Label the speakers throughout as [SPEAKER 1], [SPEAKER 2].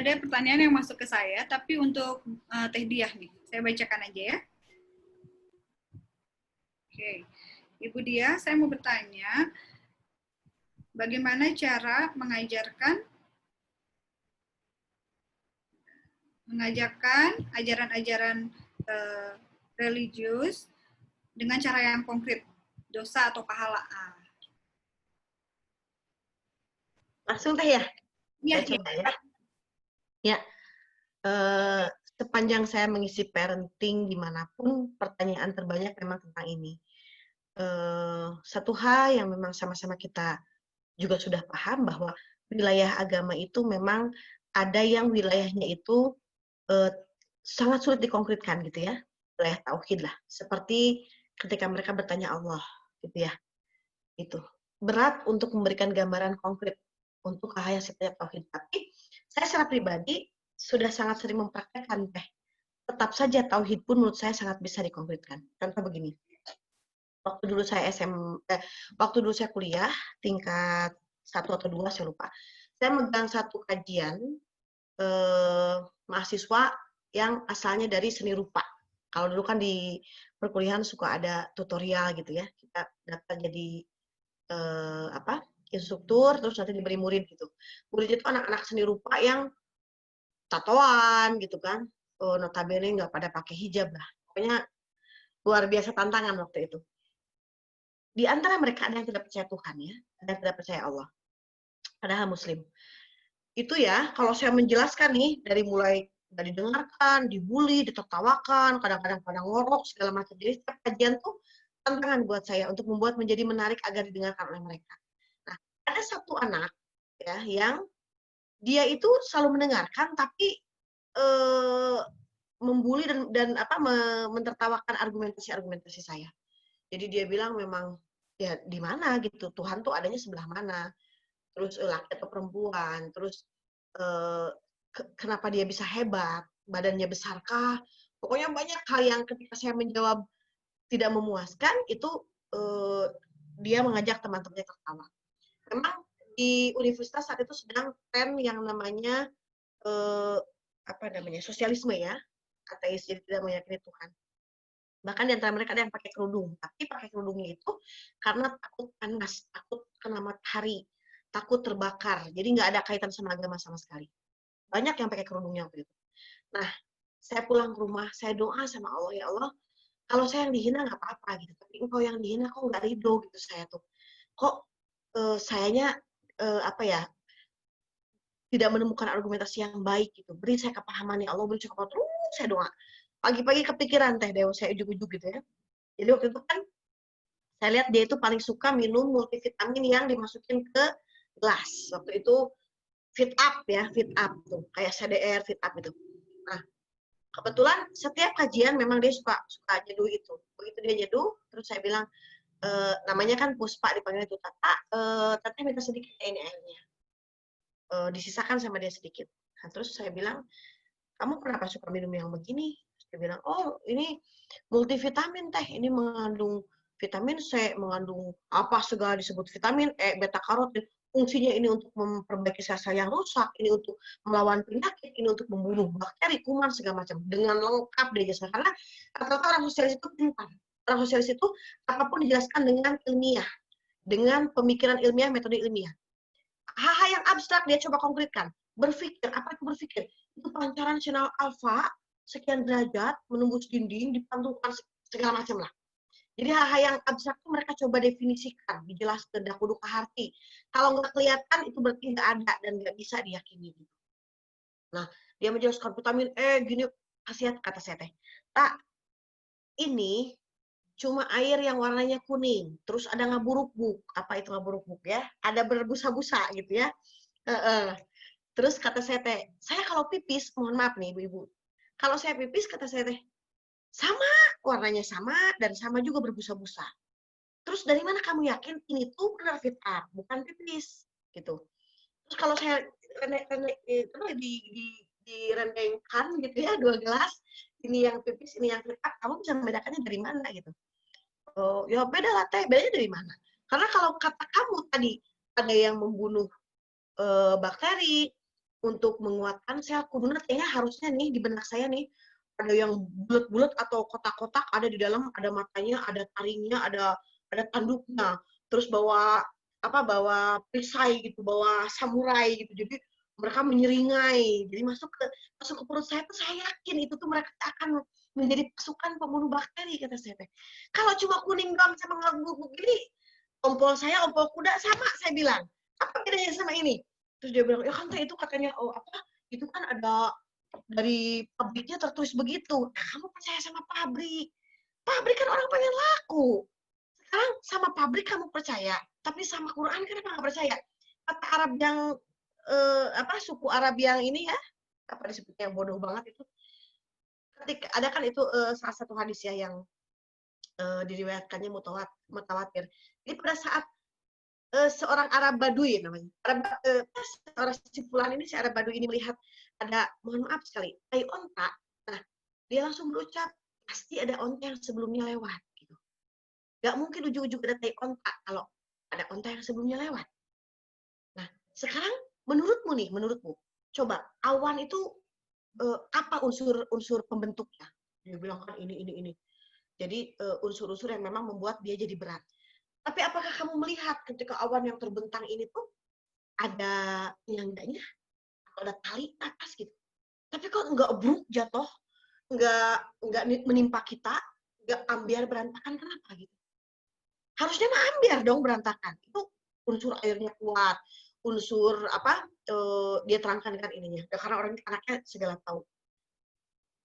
[SPEAKER 1] ada pertanyaan yang masuk ke saya, tapi untuk Teh Diah nih, saya bacakan aja ya. Oke, Ibu Diah, saya mau bertanya, bagaimana cara mengajarkan ajaran-ajaran religius dengan cara yang konkret, dosa atau pahala?
[SPEAKER 2] Langsung Teh ya?
[SPEAKER 1] Iya,
[SPEAKER 2] Saya coba ya. Ya, sepanjang saya mengisi parenting dimanapun, pertanyaan terbanyak memang tentang ini. Satu hal yang memang sama-sama kita juga sudah paham bahwa wilayah agama itu memang ada yang wilayahnya itu sangat sulit dikonkretkan gitu ya, wilayah tauhid lah. Seperti ketika mereka bertanya Allah, gitu ya. Itu berat untuk memberikan gambaran konkret untuk hal yang sifatnya tauhid. Tapi saya secara pribadi sudah sangat sering mempraktekkan Teh. Tetap saja tauhid pun menurut saya sangat bisa dikonkretkan. Contoh begini. Waktu dulu saya kuliah tingkat 1 atau 2 saya lupa. Saya megang satu kajian mahasiswa yang asalnya dari seni rupa. Kalau dulu kan di perkuliahan suka ada tutorial gitu ya. Kita daftar jadi instruktur, terus nanti diberi murid gitu. Murid itu anak-anak seni rupa yang tatoan gitu kan. Notabene nggak pada pakai hijab lah. Pokoknya luar biasa tantangan waktu itu. Di antara mereka ada yang tidak percaya Tuhan ya, ada yang tidak percaya Allah. Padahal Muslim. Itu ya, kalau saya menjelaskan nih, dari mulai nggak didengarkan, dibully, ditertawakan, kadang-kadang pada ngorok, segala macam. Jadi setiap kajian tuh tantangan buat saya untuk membuat menjadi menarik agar didengarkan oleh mereka. Nah, ada satu anak ya yang dia itu selalu mendengarkan tapi membuli dan mentertawakan argumentasi saya. Jadi dia bilang memang ya di mana gitu, Tuhan tuh adanya sebelah mana, terus laki atau perempuan, terus kenapa dia bisa hebat, badannya besarkah, pokoknya banyak hal yang ketika saya menjawab tidak memuaskan, itu dia mengajak teman-temannya tertawa. Memang di universitas saat itu sedang tren yang namanya sosialisme ya, ateis, jadi tidak meyakini Tuhan. Bahkan di antara mereka ada yang pakai kerudung, tapi pakai kerudungnya itu karena takut panas, takut kena matahari, takut terbakar, jadi nggak ada kaitan sama agama sama sekali. Banyak yang pakai kerudungnya waktu itu. Nah, saya pulang ke rumah, saya doa sama Allah, ya Allah, kalau saya yang dihina nggak apa-apa gitu, tapi engkau yang dihina kok nggak ridho gitu saya tuh. Kok sayanya tidak menemukan argumentasi yang baik gitu. Beri saya kepahaman ya Allah, beri saya kepahaman. Terus saya doa. Pagi-pagi kepikiran Teh Dewa, saya ujuk-ujuk gitu ya. Jadi waktu itu kan saya lihat dia itu paling suka minum multivitamin yang dimasukin ke gelas. Waktu itu fit up tuh, kayak CDR fit up itu. Nah, kebetulan setiap kajian memang dia suka nyeduh itu. Begitu dia nyeduh, terus saya bilang, namanya kan Puspa dipanggil itu Tata minta sedikit ini airnya. Disisakan sama dia sedikit. Nah, terus saya bilang, kamu kenapa suka minum yang begini? Dia bilang, oh ini multivitamin Teh, ini mengandung vitamin C, mengandung apa segala disebut vitamin E, beta karotin. Fungsinya ini untuk memperbaiki sel-sel yang rusak, ini untuk melawan penyakit, ini untuk membunuh bakteri, kuman, segala macam. Dengan lengkap dia jelaskan. Karena rata-rata orang sosialis itu pintar. Orang sosialis itu apapun dijelaskan dengan ilmiah, dengan pemikiran ilmiah, metode ilmiah. Hal-hal yang abstrak dia coba konkretkan. Berpikir, apa itu berpikir? Itu pancaran sinyal alfa, sekian derajat, menembus dinding, dipantulkan segala macam lah. Jadi hal-hal yang abstrak itu mereka coba definisikan, dijelaskan, dahulu ke hati. Kalau nggak kelihatan, itu berarti nggak ada dan nggak bisa diyakini. Nah, dia menjelaskan vitamin E, gini, khasiat, kata saya Teh. Tak, ini cuma air yang warnanya kuning, terus ada ngaburuk-buk. Apa itu ngaburuk-buk ya? Ada berbusa-busa gitu ya. Terus kata saya Teh, saya kalau pipis, mohon maaf nih ibu-ibu, kalau saya pipis kata saya Teh, sama, warnanya sama, dan sama juga berbusa-busa. Terus dari mana kamu yakin ini tuh benar fit up, bukan pipis, gitu. Terus kalau saya direndengkan gitu ya, 2 gelas, ini yang pipis, ini yang fit up, kamu bisa membedakannya dari mana gitu. Oh, ya beda lah Teh, bedanya dari mana? Karena kalau kata kamu tadi ada yang membunuh bakteri, untuk menguatkan sel kudunya kayaknya harusnya nih di benak saya nih ada yang bulat-bulat atau kotak-kotak ada di dalam, ada matanya, ada taringnya, ada tanduknya, terus bawa perisai gitu, bawa samurai gitu. Jadi mereka menyeringai. Jadi masuk ke perut saya tuh saya yakin itu tuh mereka akan menjadi pasukan pembunuh bakteri kata saya teh. Kalau cuma kuning doang sama ngelembug begini, ompol kuda sama saya bilang. Apa bedanya sama ini? Terus dia bilang, ya kan teh itu katanya itu kan ada dari pabriknya tertulis begitu. Nah, kamu percaya sama pabrik. Pabrik kan orang pengen laku. Sekarang sama pabrik kamu percaya, tapi sama Quran kenapa nggak percaya? Kata Arab yang suku Arab yang ini ya, apa disebutnya yang bodoh banget itu. Ketika ada kan itu salah satu hadis ya yang diriwayatkannya mutawatir. Jadi pada saat seorang Arab Baduy namanya. Seorang simpulan ini, si Arab Baduy ini melihat ada, mohon maaf sekali, tai onta. Nah, dia langsung berucap, pasti ada onta yang sebelumnya lewat. Gitu. Gak mungkin ujung-ujung ada tai onta kalau ada onta yang sebelumnya lewat. Nah, sekarang menurutmu, coba awan itu apa unsur pembentuknya? Dia bilang kan ini. Jadi unsur-unsur yang memang membuat dia jadi berat. Tapi apakah kamu melihat ketika awan yang terbentang ini tuh ada penyangganya atau ada tali atas gitu? Tapi kok nggak bruk jatuh, nggak menimpa kita, nggak ambiar berantakan, kenapa gitu? Harusnya mah ambiar dong berantakan. Itu unsur airnya kuat, unsur dia terangkan kan ininya. Karena orang anaknya segala tahu.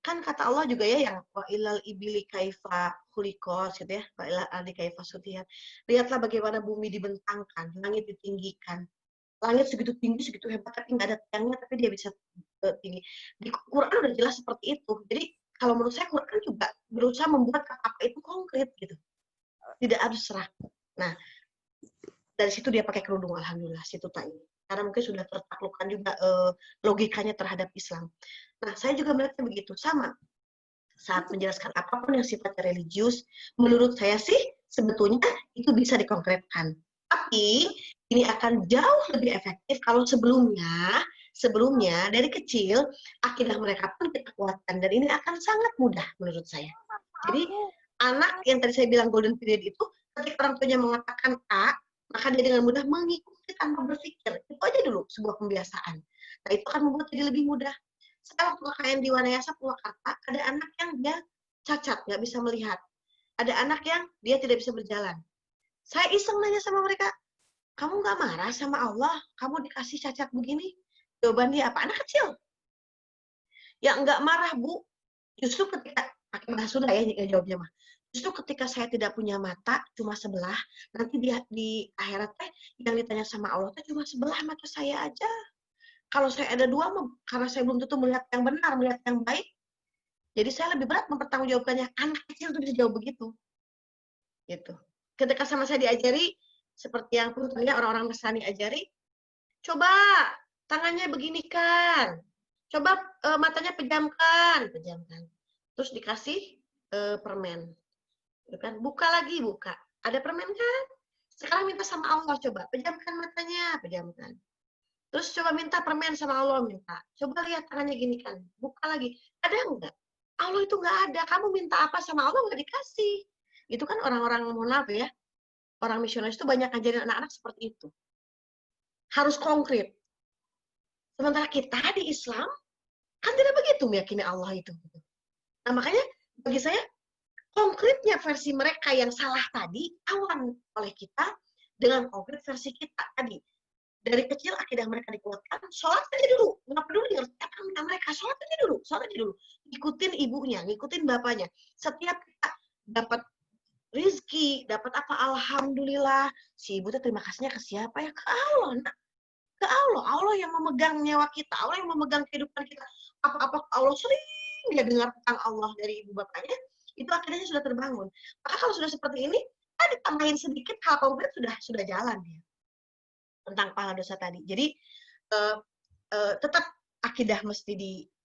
[SPEAKER 2] Kan kata Allah juga ya yang wa ilal ibili kaifa khuliqat gitu ya, wa ilal ardi kaifa sutihat. Lihatlah bagaimana bumi dibentangkan, langit ditinggikan. Langit segitu tinggi, segitu hebat, tapi nggak ada tiangnya, tapi dia bisa tinggi. Di Quran udah jelas seperti itu. Jadi kalau menurut saya Quran juga berusaha membuat apa itu konkret gitu, tidak abstrak. Nah, dari situ dia pakai kerudung, alhamdulillah situ ini. Karena mungkin sudah tertaklukkan juga logikanya terhadap Islam. Nah, saya juga melihatnya begitu, sama. Saat menjelaskan apapun yang sifatnya religius, menurut saya sih sebetulnya itu bisa dikonkretkan. Tapi ini akan jauh lebih efektif kalau sebelumnya dari kecil akidah mereka pun kita kuatkan, dan ini akan sangat mudah menurut saya. Jadi anak yang tadi saya bilang golden period itu, ketika orang tuanya mengatakan A, maka dia dengan mudah mengikuti tanpa berpikir. Itu aja dulu sebuah pembiasaan. Nah, itu akan membuat jadi lebih mudah. Saya waktu KKN di Wanayasa Purwakarta, ada anak yang dia cacat, nggak bisa melihat. Ada anak yang dia tidak bisa berjalan. Saya iseng nanya sama mereka, kamu nggak marah sama Allah? Kamu dikasih cacat begini? Jawaban dia apa? Anak kecil. Ya nggak marah, Bu. Justru ketika, pakai bahasa Sunda ya jawabnya mah. Justru ketika saya tidak punya mata, cuma sebelah, nanti di akhirat yang ditanya sama Allah cuma sebelah mata saya aja. Kalau saya ada dua, karena saya belum tentu melihat yang benar, melihat yang baik, jadi saya lebih berat mempertanggungjawabkannya. Anak kecil itu bisa jawab begitu. Gitu. Ketika sama saya diajari, seperti yang pun tadi orang-orang Nasrani ajari, coba tangannya beginikan, coba matanya pejamkan. Terus dikasih permen. Kan? Buka lagi, buka. Ada permen kan? Sekarang minta sama Allah, coba pejamkan matanya, pejamkan. Terus coba minta permen sama Allah, minta. Coba lihat tangannya gini kan, buka lagi. Ada enggak? Allah itu enggak ada. Kamu minta apa sama Allah enggak dikasih. Itu kan orang-orang, mohon maaf ya, orang misionaris itu banyak ngajarin anak-anak seperti itu. Harus konkret. Sementara kita di Islam, kan tidak begitu meyakini Allah itu. Nah makanya bagi saya, konkretnya versi mereka yang salah tadi, awan oleh kita dengan konkret versi kita tadi. Dari kecil akidah mereka dikuatkan, sholat aja dulu, nggak peduli ngerti apa minta mereka, sholat aja dulu, ikutin ibunya, ngikutin bapaknya. Setiap kita dapat rizki, dapat apa, alhamdulillah, si ibu tuh terima kasihnya ke siapa ya? Ke Allah, nah. Ke Allah, Allah yang memegang nyawa kita, Allah yang memegang kehidupan kita. Apa-apa Allah sering dia dengar tentang Allah dari ibu bapaknya, itu akidahnya sudah terbangun. Maka kalau sudah seperti ini, ditambahin sedikit hal konkret sudah jalan dia. Tentang pahala dosa tadi. Jadi tetap akidah mesti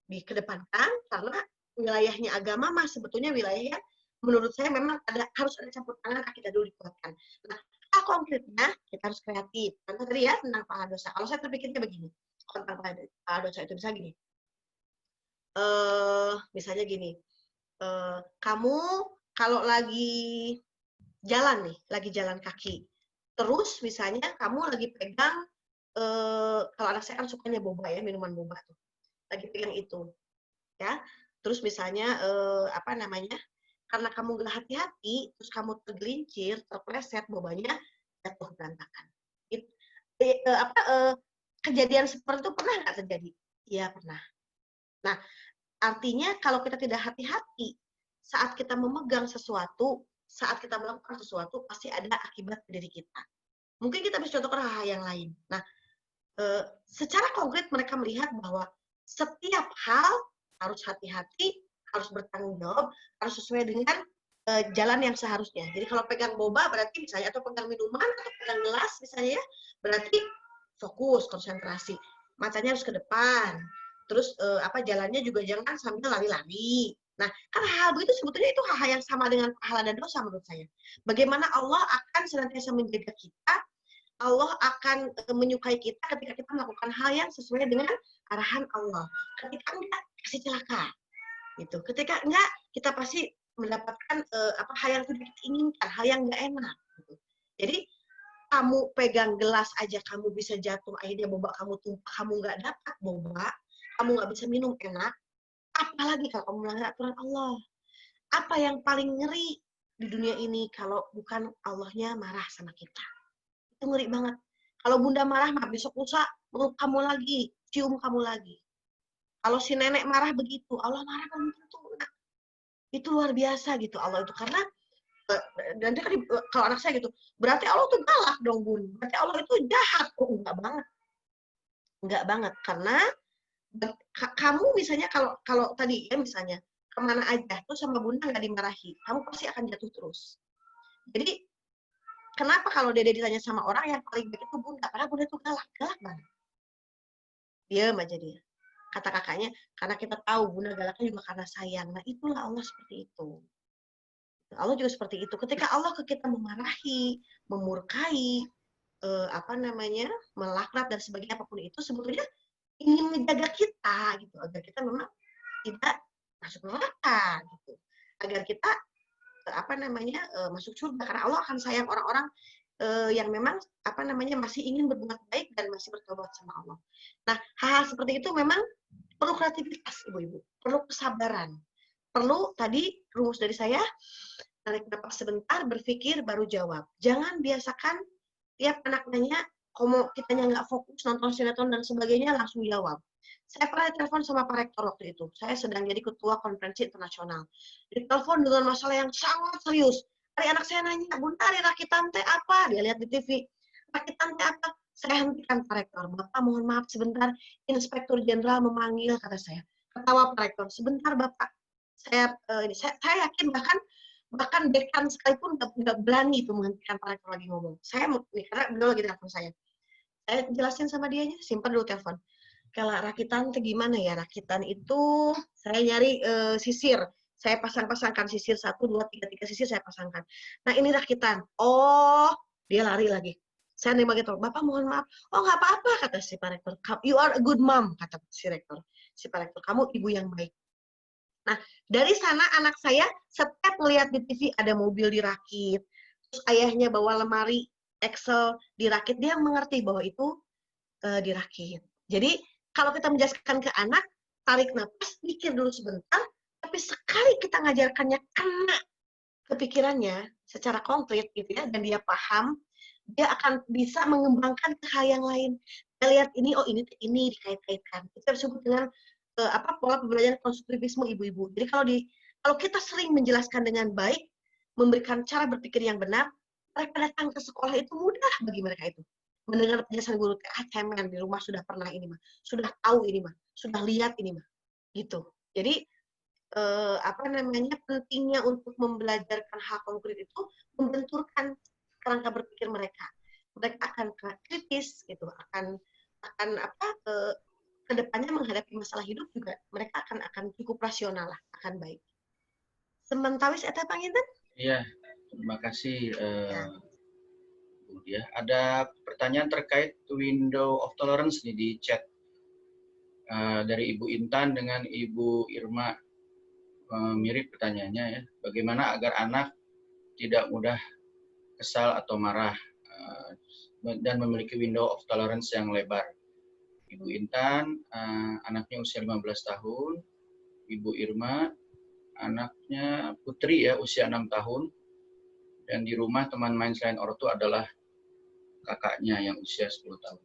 [SPEAKER 2] dikedepankan karena wilayahnya agama mah sebetulnya wilayah menurut saya memang harus ada campur tangan akidah dulu dikuatkan. Nah, konkretnya kita harus kreatif. Karena tadi ya tentang pahala dosa. Kalau saya terpikirnya begini, kontak dosa itu bisa gini. Misalnya gini, kamu kalau lagi jalan nih, lagi jalan kaki, terus misalnya kamu lagi pegang, kalau anak saya kan sukanya boba ya, minuman boba tuh, lagi pegang itu, ya. Terus misalnya, apa namanya, karena kamu nggak hati-hati, terus kamu tergelincir, terpleset, bobanya jatuh berantakan. Kejadian seperti itu pernah nggak terjadi? Iya, pernah. Nah, artinya kalau kita tidak hati-hati, saat kita memegang sesuatu, saat kita melakukan sesuatu, pasti ada akibat ke diri kita. Mungkin kita bisa contohkan hal-hal yang lain. Nah, secara konkret mereka melihat bahwa setiap hal harus hati-hati, harus bertanggung jawab, harus sesuai dengan jalan yang seharusnya. Jadi kalau pegang boba berarti misalnya, atau pegang minuman, atau pegang gelas misalnya, berarti fokus, konsentrasi. Matanya harus ke depan. Terus jalannya juga jangan sambil lari-lari. Nah, kan hal begitu sebetulnya itu hal yang sama dengan pahala dan dosa menurut saya. Bagaimana Allah akan senantiasa menjaga kita, Allah akan menyukai kita ketika kita melakukan hal yang sesuai dengan arahan Allah. Ketika enggak, kasih celaka. Gitu. Ketika enggak, kita pasti mendapatkan hal yang tidak kita inginkan, hal yang enggak enak. Gitu. Jadi kamu pegang gelas aja kamu bisa jatuh, akhirnya boba kamu tumpah, kamu nggak dapat boba, kamu nggak bisa minum enak, apalagi kalau kamu melanggar aturan Allah. Apa yang paling ngeri di dunia ini kalau bukan Allahnya marah sama kita? Itu ngeri banget. Kalau bunda marah mah besok lusa meluk kamu lagi, cium kamu lagi. Kalau si nenek marah begitu, Allah marah belum tentu. Nah, itu luar biasa gitu Allah itu, karena dan dia kan kalau anak saya gitu, berarti Allah tuh galak dong bun, berarti Allah itu jahat. Oh enggak banget, karena kamu misalnya kalau tadi ya misalnya kemana aja tuh sama bunda nggak dimarahi, kamu pasti akan jatuh terus. Jadi kenapa kalau Dede ditanya sama orang yang paling baik itu bunda, karena bunda itu galak banget, diam aja dia. Kata kakaknya, karena kita tahu bunda galaknya juga karena sayang. Nah itulah Allah seperti itu. Allah juga seperti itu. Ketika Allah ke kita memarahi, memurkai, melaknat dan sebagainya apapun itu, sebetulnya ingin menjaga kita gitu, agar kita memang tidak masuk neraka gitu. Agar kita masuk surga, karena Allah akan sayang orang-orang yang memang masih ingin berbuat baik dan masih bertobat sama Allah. Nah, hal-hal seperti itu memang perlu kreativitas, ibu-ibu, perlu kesabaran, perlu tadi rumus dari saya, tarik nafas sebentar, berpikir, baru jawab. Jangan biasakan tiap anak nanya, kalau kitanya nggak fokus nonton sinetron dan sebagainya, langsung jawab. Saya pernah telepon sama Pak Rektor waktu itu. Saya sedang jadi ketua konferensi internasional. Ditelepon dengan masalah yang sangat serius. Hari anak saya nanya, Bunda, hari rakitan teh apa? Dia lihat di TV. Rakitan teh apa? Saya hentikan Pak Rektor. Bapak mohon maaf sebentar, Inspektur Jenderal memanggil, kata saya. Ketawa Pak Rektor, sebentar Bapak. Saya yakin bahkan dekan sekalipun nggak berani itu menghentikan Pak Rektor lagi ngomong. Saya karena beliau lagi telepon saya jelasin sama dianya, simpan dulu telepon. Kalau rakitan itu gimana ya? Rakitan itu saya nyari sisir. Saya pasang-pasangkan sisir 1, 2, 3 sisir saya pasangkan. Nah ini rakitan. Oh, dia lari lagi. Saya nerima gitu, Bapak mohon maaf. Oh nggak apa-apa, kata si Pak Rektor. You are a good mom, kata si Rektor. Si Pak Rektor, kamu ibu yang baik. Nah, dari sana anak saya setiap melihat di TV ada mobil dirakit, terus ayahnya bawa lemari Excel dirakit, dia mengerti bahwa itu dirakit. Jadi kalau kita menjelaskan ke anak, tarik nafas, pikir dulu sebentar, tapi sekali kita ngajarkannya kena kepikirannya secara konkret gitu ya, dan dia paham, dia akan bisa mengembangkan ke hal yang lain. Kita lihat ini, oh ini dikait-kaitkan. Itu disebut dengan pola pembelajaran konstruktivisme ibu-ibu. Jadi kalau kita sering menjelaskan dengan baik, memberikan cara berpikir yang benar, mereka datang ke sekolah itu mudah bagi mereka itu. Mendengar penjelasan guru, cemen di rumah sudah pernah ini mah, sudah tahu ini mah, sudah lihat ini mah, gitu. Jadi pentingnya untuk membelajarkan hal konkret itu membenturkan kerangka berpikir mereka. Mereka akan kritis gitu, akan kedepannya menghadapi masalah hidup juga mereka akan cukup rasional lah, akan baik. Sementawis eta panginten?
[SPEAKER 3] Iya, terima kasih Bu Dia. Ada pertanyaan terkait window of tolerance nih di chat. dari Ibu Intan dengan Ibu Irma, mirip pertanyaannya ya. Bagaimana agar anak tidak mudah kesal atau marah dan memiliki window of tolerance yang lebar. Ibu Intan, anaknya usia 15 tahun. Ibu Irma, anaknya putri ya, usia 6 tahun. Dan di rumah teman main selain ortu adalah kakaknya yang usia 10 tahun.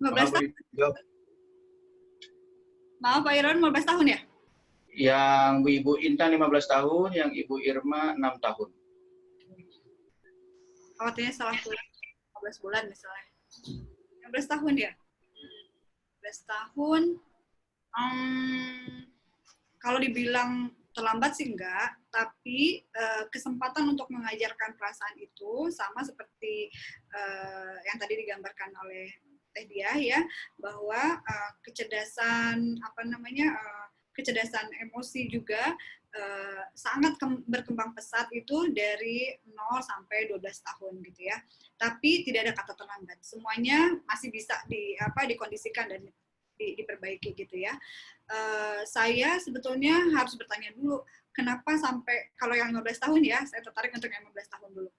[SPEAKER 1] 15 tahun? Maaf Pak Iron, 15 tahun ya?
[SPEAKER 3] Yang Ibu Intan 15 tahun, yang Ibu Irma 6 tahun.
[SPEAKER 1] Khawatirnya salah 15 bulan misalnya. 15 tahun ya? 15 tahun, kalau dibilang terlambat sih enggak, tapi kesempatan untuk mengajarkan perasaan itu sama seperti yang tadi digambarkan oleh Teh Diah ya, bahwa kecerdasan kecerdasan emosi juga sangat berkembang pesat itu dari 0 sampai 12 tahun gitu ya. Tapi tidak ada kata terlambat. Semuanya masih bisa dikondisikan dan diperbaiki gitu ya. Saya sebetulnya harus bertanya dulu, kenapa sampai, kalau yang 15 tahun ya, saya tertarik untuk yang 15 tahun dulu.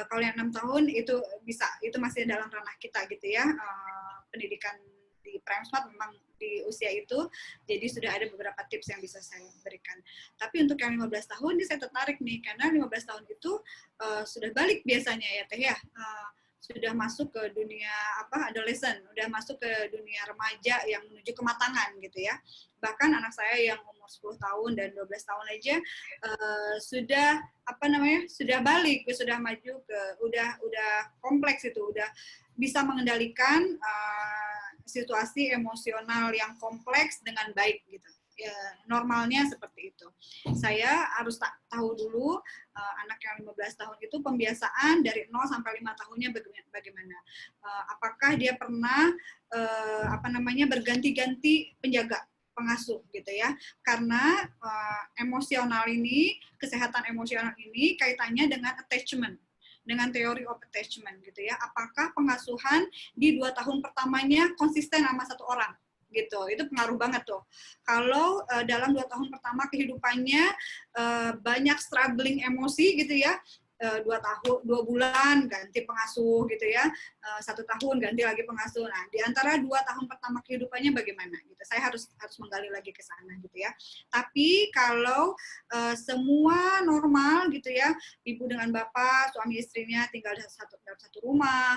[SPEAKER 1] Kalau yang 6 tahun itu bisa, itu masih dalam ranah kita gitu ya. Pendidikan di Prime Smart memang di usia itu, jadi sudah ada beberapa tips yang bisa saya berikan. Tapi untuk yang 15 tahun ini saya tertarik nih, karena 15 tahun itu sudah balik biasanya ya Teh ya. Sudah masuk ke dunia adolescent, udah masuk ke dunia remaja yang menuju kematangan gitu ya. Bahkan anak saya yang umur 10 tahun dan 12 tahun aja sudah sudah balik, sudah maju ke udah kompleks itu, udah bisa mengendalikan situasi emosional yang kompleks dengan baik gitu. Ya, normalnya seperti itu. Saya harus tahu dulu anak yang 15 tahun itu pembiasaan dari 0 sampai 5 tahunnya bagaimana. Apakah dia pernah berganti-ganti penjaga, pengasuh gitu ya. Karena emosional ini, kesehatan emosional ini kaitannya dengan attachment, dengan teori of attachment gitu ya. Apakah pengasuhan di 2 tahun pertamanya konsisten sama satu orang? Gitu, itu pengaruh banget tuh. Kalau dalam 2 tahun pertama kehidupannya banyak struggling emosi gitu ya, 2 bulan ganti pengasuh gitu ya, 1 tahun ganti lagi pengasuh. Nah, di antara 2 tahun pertama kehidupannya bagaimana gitu. Saya harus menggali lagi ke sana gitu ya. Tapi kalau semua normal gitu ya, ibu dengan bapak, suami istrinya tinggal dalam satu rumah,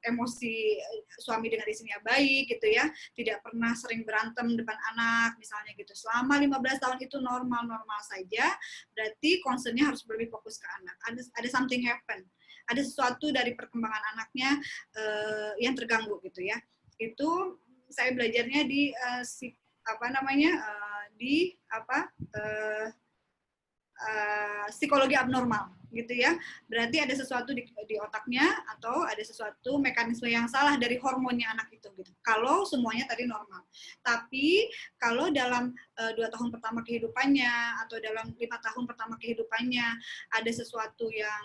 [SPEAKER 1] emosi suami dengan istrinya baik gitu ya, tidak pernah sering berantem depan anak misalnya gitu. Selama 15 tahun itu normal-normal saja, berarti concern-nya harus lebih fokus ke anak. Ada something happen, ada sesuatu dari perkembangan anaknya yang terganggu gitu ya. Itu saya belajarnya di psikologi abnormal gitu ya. Berarti ada sesuatu di otaknya atau ada sesuatu mekanisme yang salah dari hormonnya anak itu gitu. Kalau semuanya tadi normal. Tapi kalau dalam 2 tahun pertama kehidupannya atau dalam 5 tahun pertama kehidupannya ada sesuatu yang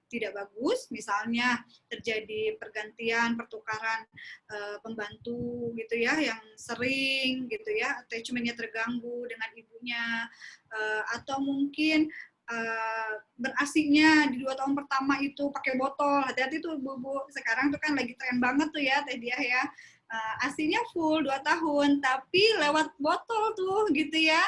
[SPEAKER 1] tidak bagus, misalnya terjadi pergantian, pertukaran pembantu gitu ya, yang sering gitu ya, attachment-nya terganggu dengan ibunya, atau mungkin berasinya di 2 tahun pertama itu pakai botol. Hati-hati tuh bu, sekarang tuh kan lagi tren banget tuh ya Teh Diah ya, asinya full 2 tahun tapi lewat botol tuh gitu ya,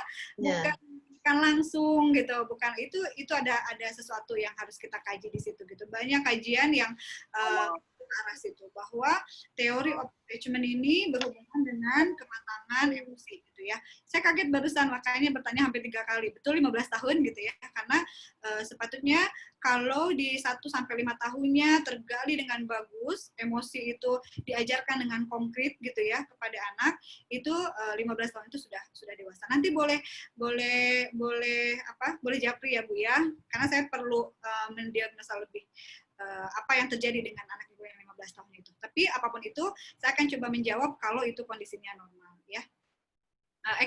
[SPEAKER 1] bukan langsung gitu, bukan itu ada sesuatu yang harus kita kaji di situ gitu. Banyak kajian yang ke arah situ, bahwa teori of attachment ini berhubungan dengan kematangan emosi gitu ya. Saya kaget barusan, makanya bertanya hampir 3 kali, betul 15 tahun gitu ya, karena sepatutnya kalau di 1 sampai 5 tahunnya tergali dengan bagus, emosi itu diajarkan dengan konkret gitu ya kepada anak, itu 15 tahun itu sudah dewasa. Nanti boleh japri ya Bu ya, karena saya perlu mendiagnosa lebih apa yang terjadi dengan anak ibu yang 15 tahun itu. Tapi apapun itu, saya akan coba menjawab kalau itu kondisinya normal ya.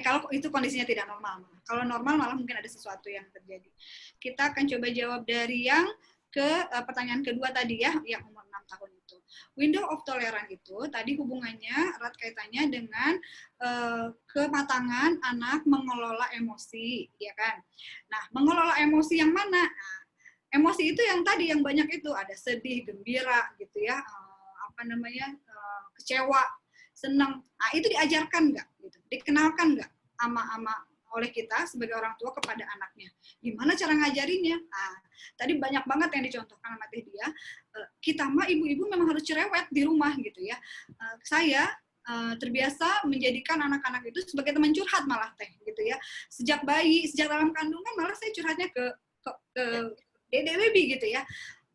[SPEAKER 1] Kalau itu kondisinya tidak normal. Kalau normal malah mungkin ada sesuatu yang terjadi. Kita akan coba jawab dari yang ke pertanyaan kedua tadi ya, yang umur 6 tahun itu. Window of tolerance itu tadi hubungannya erat kaitannya dengan kematangan anak mengelola emosi, ya kan? Nah, mengelola emosi yang mana? Nah, emosi itu yang tadi yang banyak itu ada sedih, gembira, gitu ya, kecewa, senang. Nah, itu diajarkan nggak? Gitu. Dikenalkan nggak ama oleh kita sebagai orang tua kepada anaknya? Gimana cara ngajarinnya? Nah, tadi banyak banget yang dicontohkan sama Teh Dia. Kita mah ibu-ibu memang harus cerewet di rumah gitu ya. Saya terbiasa menjadikan anak-anak itu sebagai teman curhat malah Teh gitu ya. Sejak bayi, sejak dalam kandungan malah saya curhatnya ke Dede Baby gitu ya.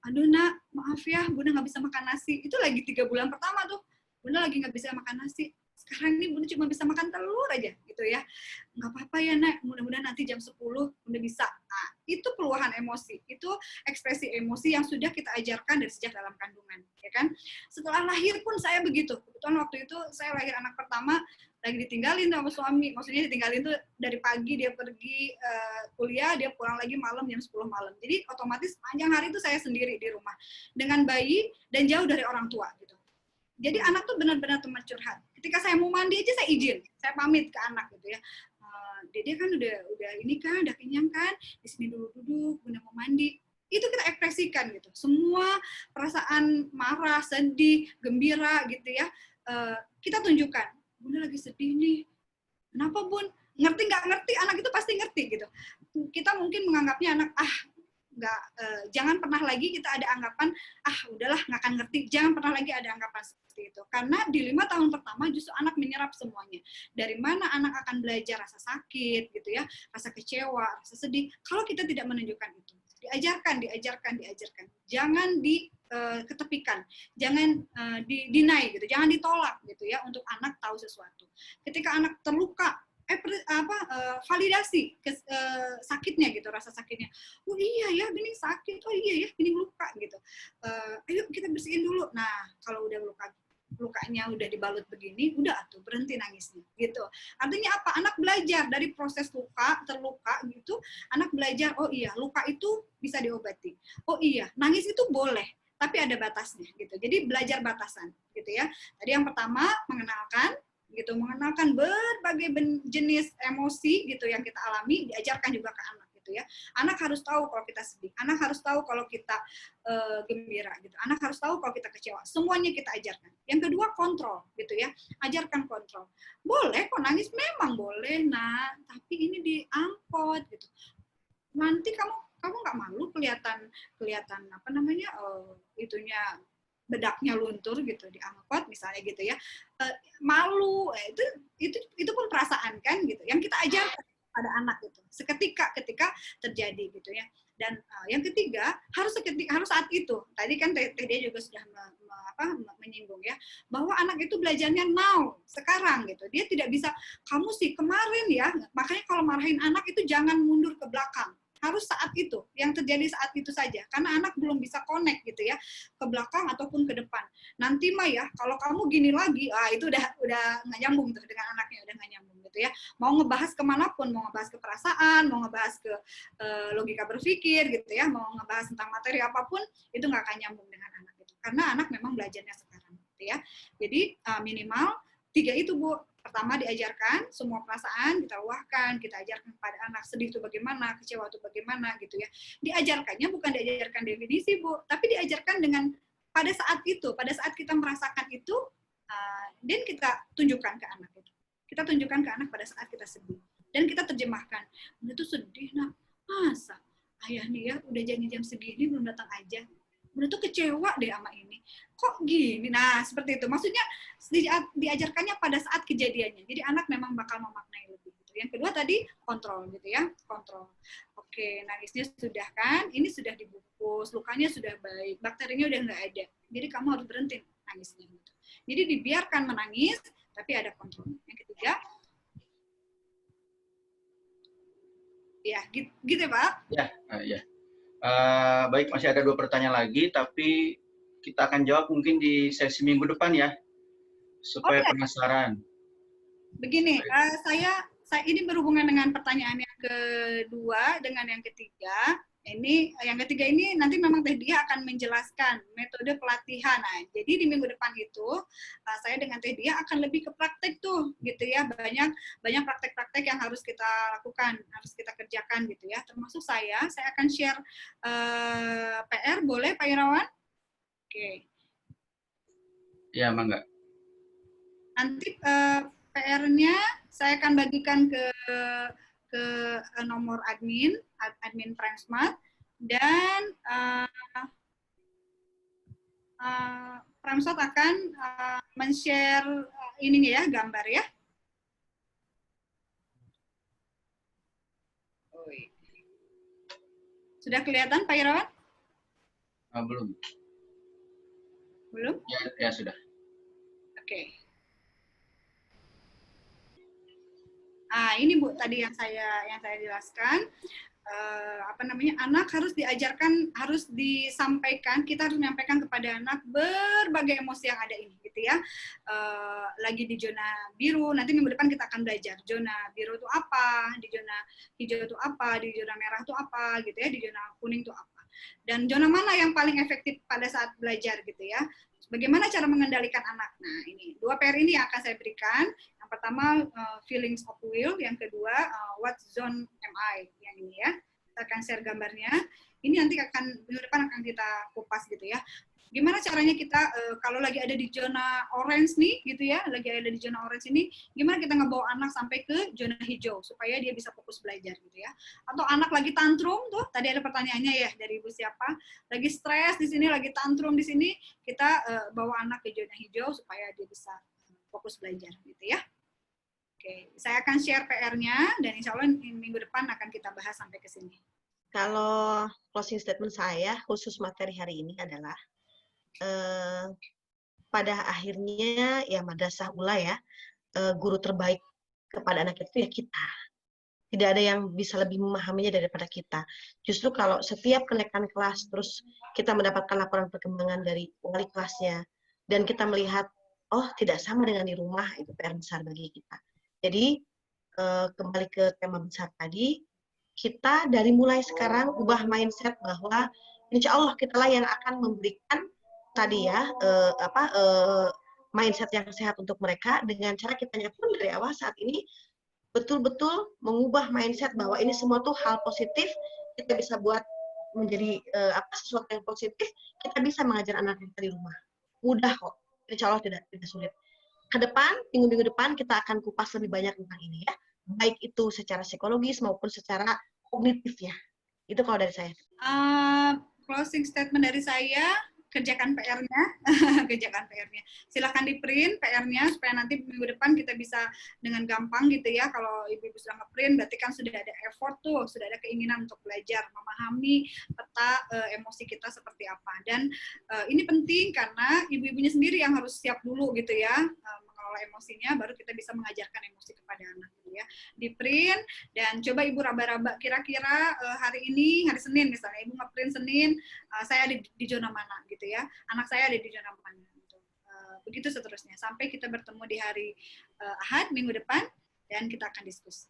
[SPEAKER 1] Aduh nak, maaf ya, Bunda nggak bisa makan nasi. Itu lagi 3 bulan pertama tuh. Bunda lagi nggak bisa makan nasi. Sekarang ini Bunda cuma bisa makan telur aja gitu ya. Nggak apa-apa ya nak, mudah-mudahan nanti jam 10 Bunda bisa. Nah, itu keluhan emosi. Itu ekspresi emosi yang sudah kita ajarkan dari sejak dalam kandungan. Ya kan? Setelah lahir pun saya begitu. Kebetulan waktu itu saya lahir anak pertama, lagi ditinggalin sama suami. Maksudnya ditinggalin tuh dari pagi dia pergi kuliah, dia pulang lagi malam jam 10 malam. Jadi otomatis panjang hari itu saya sendiri di rumah dengan bayi dan jauh dari orang tua gitu. Jadi anak tuh benar-benar teman curhat. Ketika saya mau mandi aja saya izin, saya pamit ke anak gitu ya. Dede kan udah ini kan, udah kenyang kan, di sini dulu duduk, Bunda mau mandi. Itu kita ekspresikan gitu. Semua perasaan marah, sedih, gembira gitu ya, kita tunjukkan. Bunda lagi sedih nih. Kenapa Bun? Ngerti nggak ngerti? Anak itu pasti ngerti gitu. Kita mungkin menganggapnya anak nggak, jangan pernah lagi kita ada anggapan udahlah nggak akan ngerti. Jangan pernah lagi ada anggapan seperti itu. Karena di 5 tahun pertama justru anak menyerap semuanya. Dari mana anak akan belajar rasa sakit gitu ya, rasa kecewa, rasa sedih. Kalau kita tidak menunjukkan itu, diajarkan. Jangan diketepikan, jangan deny gitu, jangan ditolak gitu ya untuk anak tahu sesuatu. Ketika anak terluka, validasi sakitnya gitu, rasa sakitnya. Oh iya ya, Bening sakit. Oh iya ya, Bening luka gitu. Ayo kita bersihin dulu. Nah, kalau udah lukanya udah dibalut begini, udah tuh berhenti nangisnya gitu. Artinya apa? Anak belajar dari proses terluka gitu. Anak belajar, oh iya, luka itu bisa diobati. Oh iya, nangis itu boleh, tapi ada batasnya gitu. Jadi belajar batasan gitu ya. Tadi yang pertama mengenalkan berbagai jenis emosi gitu yang kita alami, diajarkan juga ke anak gitu ya. Anak harus tahu kalau kita sedih, anak harus tahu kalau kita gembira gitu, anak harus tahu kalau kita kecewa. Semuanya kita ajarkan. Yang kedua, kontrol gitu ya, ajarkan kontrol. Boleh kok nangis, memang boleh nah, tapi ini diangkut gitu. Nanti kamu nggak malu kelihatan itunya bedaknya luntur gitu diangkut misalnya gitu ya, malu, itu pun perasaan kan gitu yang kita ajarkan pada anak itu ketika terjadi gitu ya. Dan yang ketiga harus saat itu, tadi kan Teh Dia juga sudah menyinggung ya, bahwa anak itu belajarnya now, sekarang gitu. Dia tidak bisa kamu sih kemarin ya, makanya kalau marahin anak itu jangan mundur ke belakang, harus saat itu, yang terjadi saat itu saja, karena anak belum bisa connect gitu ya, ke belakang ataupun ke depan. Nanti mah ya, kalau kamu gini lagi, itu udah nggak nyambung tuh dengan anaknya, udah nggak nyambung gitu ya. Mau ngebahas kemanapun, mau ngebahas ke perasaan, mau ngebahas ke logika berpikir gitu ya, mau ngebahas tentang materi apapun, itu nggak akan nyambung dengan anak itu, karena anak memang belajarnya sekarang gitu ya. Jadi minimal 3 itu Bu. Pertama diajarkan semua perasaan, kita luahkan, kita ajarkan kepada anak, sedih itu bagaimana, kecewa itu bagaimana gitu ya. Diajarkannya bukan diajarkan definisi Bu, tapi diajarkan dengan pada saat itu, pada saat kita merasakan itu, dan kita tunjukkan ke anak itu. Kita tunjukkan ke anak pada saat kita sedih. Dan kita terjemahkan, Bunda tuh sedih nak, masa ayah nih ya udah janji jam segini belum datang aja. Bunda tuh kecewa deh sama ini. Kok gini? Nah, seperti itu. Maksudnya diajarkannya pada saat kejadiannya. Jadi anak memang bakal memaknai lebih gitu. Yang kedua tadi kontrol gitu ya, kontrol. Oke, nangisnya sudah kan? Ini sudah dibungkus, lukanya sudah baik, bakterinya udah nggak ada. Jadi kamu harus berhenti nangisnya gitu. Jadi dibiarkan menangis, tapi ada kontrol. Yang ketiga, ya gitu ya Pak?
[SPEAKER 3] Ya. Baik, masih ada 2 pertanyaan lagi, tapi kita akan jawab mungkin di sesi minggu depan ya, supaya penasaran.
[SPEAKER 1] Begini, saya ini berhubungan dengan pertanyaan yang kedua dengan yang ketiga. Ini yang ketiga ini nanti memang Teh Dia akan menjelaskan metode pelatihan. Nah, jadi di minggu depan itu saya dengan Teh Dia akan lebih ke praktek tuh, gitu ya. Banyak praktek-praktek yang harus kita lakukan, harus kita kerjakan gitu ya. Termasuk saya akan share PR, boleh Pak Irawan? Oke.
[SPEAKER 3] Ya, Mangga.
[SPEAKER 1] Nanti PR-nya saya akan bagikan ke nomor admin Premsmart, dan Premsmart akan men-share ini ya, gambar ya. Sudah kelihatan Pak Irawan?
[SPEAKER 3] Belum.
[SPEAKER 1] Belum?
[SPEAKER 3] Ya sudah.
[SPEAKER 1] Oke. Ini Bu tadi yang saya jelaskan. Anak harus diajarkan, harus disampaikan, kita harus menyampaikan kepada anak berbagai emosi yang ada ini, gitu ya. Lagi di zona biru, nanti minggu depan kita akan belajar zona biru itu apa, di zona hijau itu apa, di zona merah itu apa, gitu ya, di zona kuning itu apa. Dan zona mana yang paling efektif pada saat belajar, gitu ya. Bagaimana cara mengendalikan anak? Nah, ini 2 PR ini yang akan saya berikan. Yang pertama, feelings of will. Yang kedua, what zone am I? Yang ini ya. Kita akan share gambarnya. Ini nanti minggu depan akan kita kupas gitu ya. Gimana caranya kita, kalau lagi ada di zona orange nih, gitu ya, lagi ada di zona orange ini, gimana kita ngebawa anak sampai ke zona hijau, supaya dia bisa fokus belajar gitu ya. Atau anak lagi tantrum tuh, tadi ada pertanyaannya ya, dari Ibu siapa, lagi stres di sini, lagi tantrum di sini, kita bawa anak ke zona hijau, supaya dia bisa fokus belajar gitu ya. Oke, saya akan share PR-nya, dan insya Allah minggu depan akan kita bahas sampai ke sini.
[SPEAKER 2] Kalau closing statement saya, khusus materi hari ini adalah, pada akhirnya ya madrasah ula ya, guru terbaik kepada anak itu ya kita. Tidak ada yang bisa lebih memahaminya daripada kita. Justru kalau setiap kenaikan kelas, terus kita mendapatkan laporan perkembangan dari wali kelasnya, dan kita melihat, oh tidak sama dengan di rumah, itu PR besar bagi kita. Jadi, kembali ke tema besar tadi, kita dari mulai sekarang ubah mindset bahwa insya Allah kitalah yang akan memberikan tadi ya mindset yang sehat untuk mereka, dengan cara kitanya pun dari awal saat ini betul-betul mengubah mindset bahwa ini semua tuh hal positif, kita bisa buat menjadi sesuatu yang positif, kita bisa mengajar anak kita di rumah. Mudah kok, insya Allah tidak sulit. Ke depan, minggu-minggu depan kita akan kupas lebih banyak tentang ini ya, baik itu secara psikologis maupun secara kognitif ya. Itu kalau dari saya.
[SPEAKER 1] Closing statement dari saya, kerjakan PR-nya, kerjakan PR-nya. Silahkan di-print PR-nya, supaya nanti minggu depan kita bisa dengan gampang gitu ya. Kalau ibu-ibu sudah nge-print, berarti kan sudah ada effort tuh, sudah ada keinginan untuk belajar, memahami peta emosi kita seperti apa. Dan ini penting karena ibu-ibunya sendiri yang harus siap dulu gitu ya, mengelola emosinya, baru kita bisa mengajarkan emosi kepada anak gitu ya. Di-print, dan coba ibu raba-raba kira-kira hari ini, hari Senin misalnya, ibu nge-print Senin, saya ada di zona mana gitu ya, anak saya ada di zona mana gitu. Begitu seterusnya sampai kita bertemu di hari Ahad minggu depan, dan kita akan diskusi.